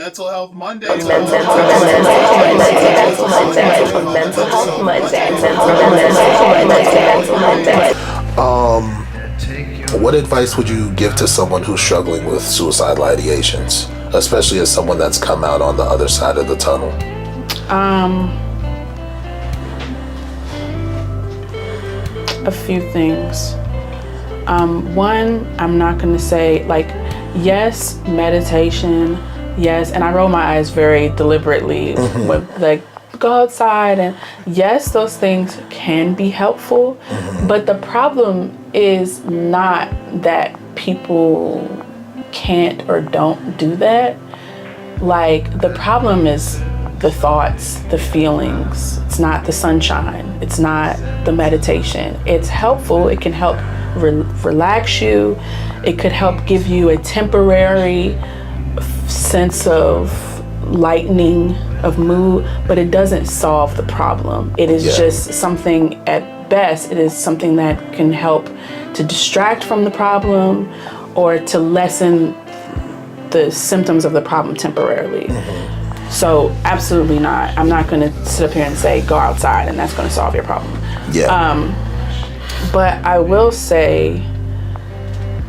Mental Health Monday. Mental Health Monday. What advice would you give to someone who's struggling with suicidal ideations, especially as someone that's come out on the other side of the tunnel? A few things. One, I'm not going to say, like, yes, meditation, yes, and I roll my eyes very deliberately with, like, go outside, and yes, those things can be helpful, but the problem is not that people can't or don't do that. Like, the problem is the thoughts, the feelings. It's not the sunshine. It's not the meditation. It's helpful. It can help relax you. It could help give you a temporary sense of lightening of mood, but it doesn't solve the problem. It is just something, at best, it is something that can help to distract from the problem or to lessen the symptoms of the problem temporarily. So absolutely not. I'm not going to sit up here and say go outside and that's going to solve your problem. But I will say,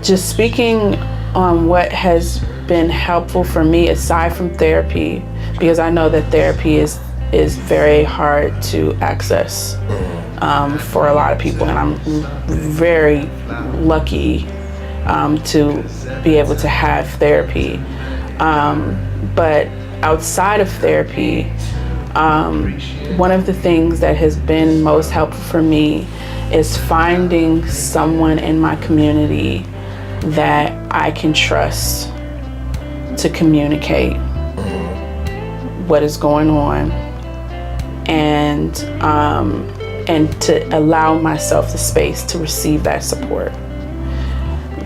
just speaking on what has been helpful for me aside from therapy, because I know that therapy is very hard to access for a lot of people, and I'm very lucky to be able to have therapy. But outside of therapy, one of the things that has been most helpful for me is finding someone in my community that I can trust to communicate what is going on, and to allow myself the space to receive that support.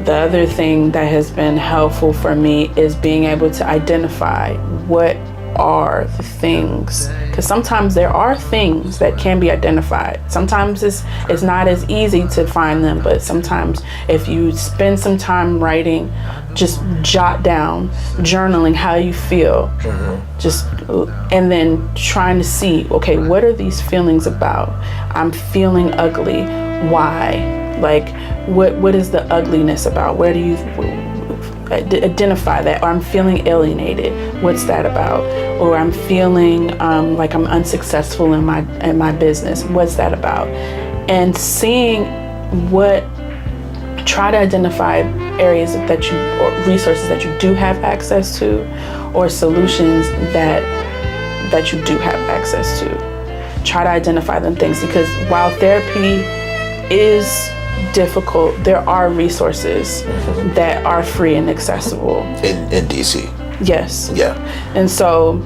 The other thing that has been helpful for me is being able to identify what are the things, because sometimes there are things that can be identified. Sometimes it's not as easy to find them, but sometimes if you spend some time writing, just jot down, journaling how you feel, and then trying to see, okay, what are these feelings about? I'm feeling ugly. Why? Like, what is the ugliness about? Where do you identify that? Or I'm feeling alienated. What's that about? Or I'm feeling like I'm unsuccessful in my business. What's that about? And seeing try to identify areas or resources that you do have access to, or solutions that you do have access to. Try to identify them things, because while therapy is difficult, there are resources that are free and accessible. In DC? Yes. Yeah. And so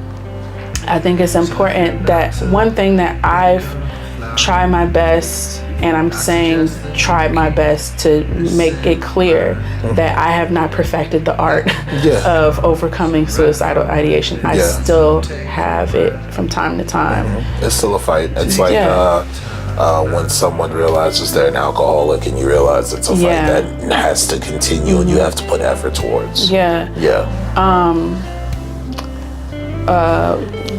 I think it's important that one thing that I've tried my best, and I'm saying tried my best to make it clear that I have not perfected the art of overcoming suicidal ideation. I still have it from time to time. It's still a fight. It's like when someone realizes they're an alcoholic and you realize it's a fight that has to continue and you have to put effort towards.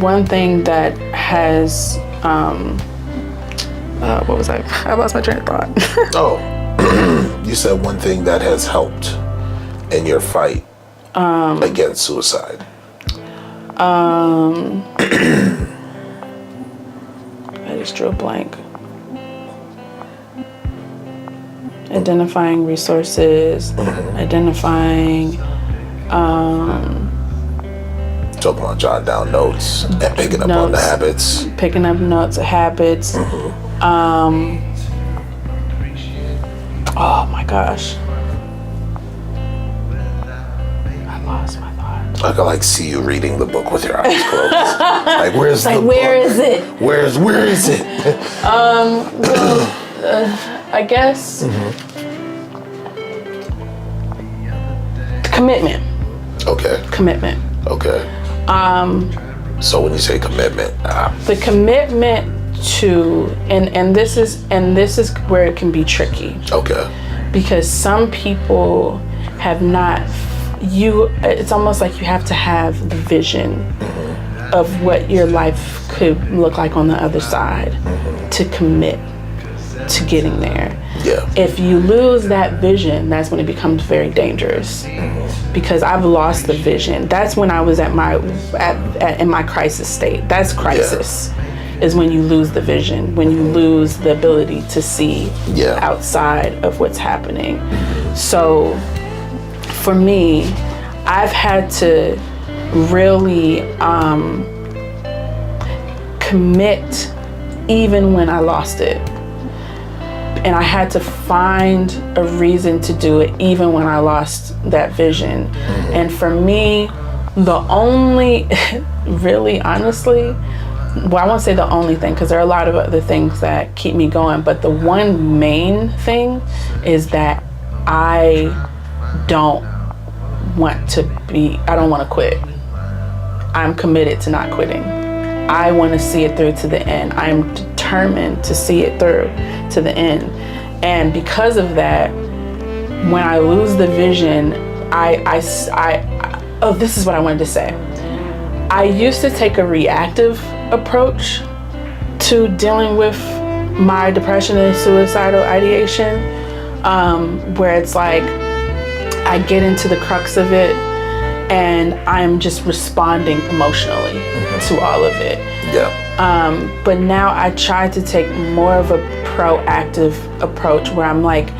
One thing that has what was I lost my train of thought. You said one thing that has helped in your fight against suicide. I just drew a blank. Identifying resources, identifying talking about jotting down notes and picking up on the habits. Picking up notes, habits. Oh my gosh. I lost my thought. I can see you reading the book with your eyes closed. Like, where's the book? Where is it? Where is it? I guess commitment. Okay. Commitment. Okay. So when you say commitment, the commitment to, and this is where it can be tricky. Okay. Because some people have not it's almost like you have to have the vision of what your life could look like on the other side to commit to getting there. Yeah. If you lose that vision, that's when it becomes very dangerous. Because I've lost the vision. That's when I was in my crisis state. That's crisis. Is when you lose the vision, when you lose the ability to see outside of what's happening. So for me, I've had to really commit even when I lost it. And I had to find a reason to do it even when I lost that vision. And for me, the only, really honestly, well, I won't say the only thing, because there are a lot of other things that keep me going, but the one main thing is that I don't want to quit. I'm committed to not quitting. I want to see it through to the end. I'm determined to see it through to the end. And because of that, when I lose the vision, this is what I wanted to say. I used to take a reactive approach to dealing with my depression and suicidal ideation, where it's like I get into the crux of it and I'm just responding emotionally to all of it. Yeah. But now I try to take more of a proactive approach where I'm like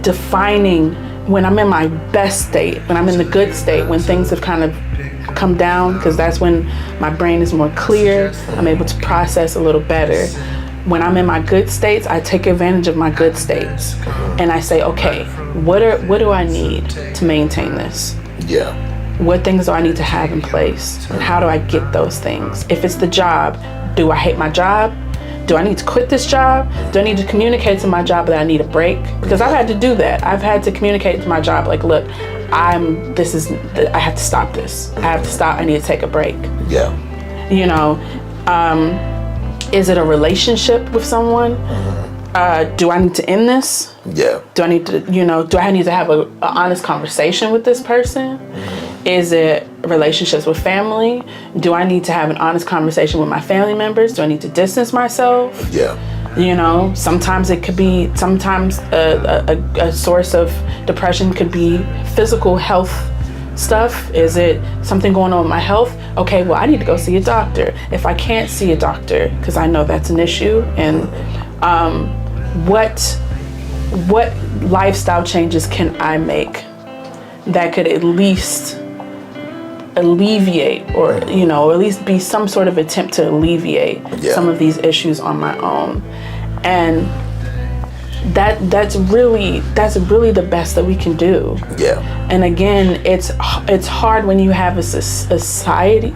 defining when I'm in my best state, when I'm in the good state, when things have kind of come down, because that's when my brain is more clear, I'm able to process a little better. When I'm in my good states, I take advantage of my good states and I say, okay, what do I need to maintain this? Yeah. What things do I need to have in place? And how do I get those things? If it's the job, do I hate my job? Do I need to quit this job? Do I need to communicate to my job that I need a break? Because I've had to do that. I've had to communicate to my job, like, look, I have to stop this. I have to stop. I need to take a break. Yeah. You know, is it a relationship with someone? Do I need to end this? Yeah. Do I need to, do I need to have an honest conversation with this person? Is it relationships with family? Do I need to have an honest conversation with my family members? Do I need to distance myself? Yeah. Sometimes it could be, a source of depression could be physical health stuff. Is it something going on with my health? Okay, well, I need to go see a doctor. If I can't see a doctor, because I know that's an issue, and what lifestyle changes can I make that could at least alleviate, or at least be some sort of attempt to alleviate some of these issues on my own? And that's really the best that we can do. Yeah. And again, it's hard when you have a society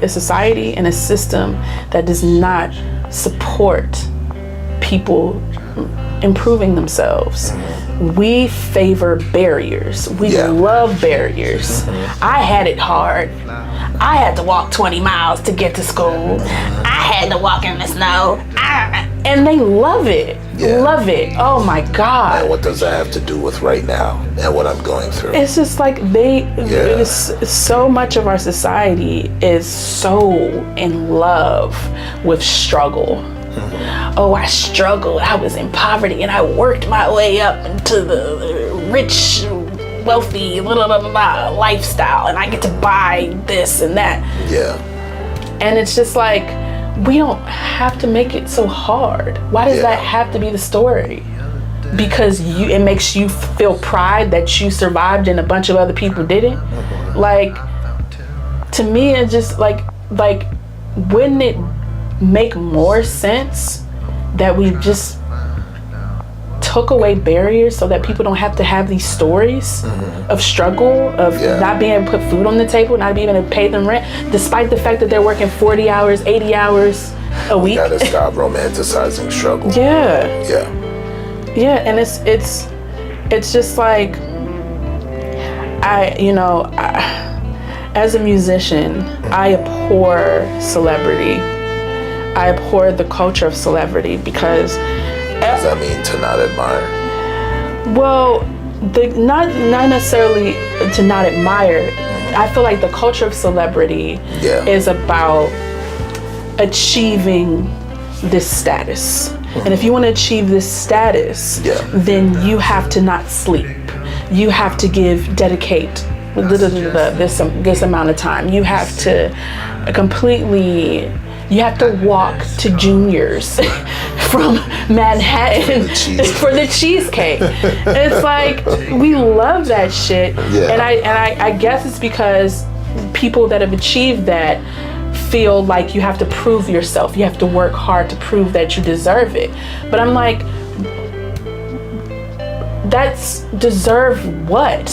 and a system that does not support people improving themselves. We favor barriers. We love barriers. I had it hard. I had to walk 20 miles to get to school. I had to walk in the snow. And they love it. Yeah. Love it. Oh my God. And what does that have to do with right now and what I'm going through? It's just like so much of our society is so in love with struggle. Oh, I struggled. I was in poverty and I worked my way up into the rich, wealthy lifestyle, and I get to buy this and that. Yeah. And it's just like, we don't have to make it so hard. Why does that have to be the story? Because it makes you feel pride that you survived and a bunch of other people didn't. Like, to me, it's just like wouldn't it make more sense that we just took away barriers so that people don't have to have these stories of struggle, of not being able to put food on the table, not being able to pay them rent, despite the fact that they're working 40 hours, 80 hours a week? We gotta stop romanticizing struggle. Yeah, and it's just like, as a musician, I abhor celebrity. I abhor the culture of celebrity because. What does that mean, to not admire? Well, not necessarily to not admire. I feel like the culture of celebrity is about achieving this status. And if you want to achieve this status, then you have to not sleep. You have to dedicate this amount of time. You have to you have to walk to Junior's from Manhattan for the cheesecake. It's like, we love that shit. And I guess it's because people that have achieved that feel like you have to prove yourself. You have to work hard to prove that you deserve it. But I'm like, that's deserve what?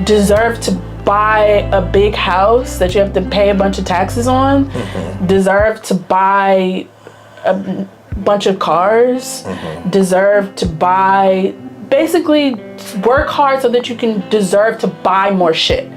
Deserve to buy a big house that you have to pay a bunch of taxes on? Deserve to buy a bunch of cars? Deserve to basically work hard so that you can deserve to buy more shit.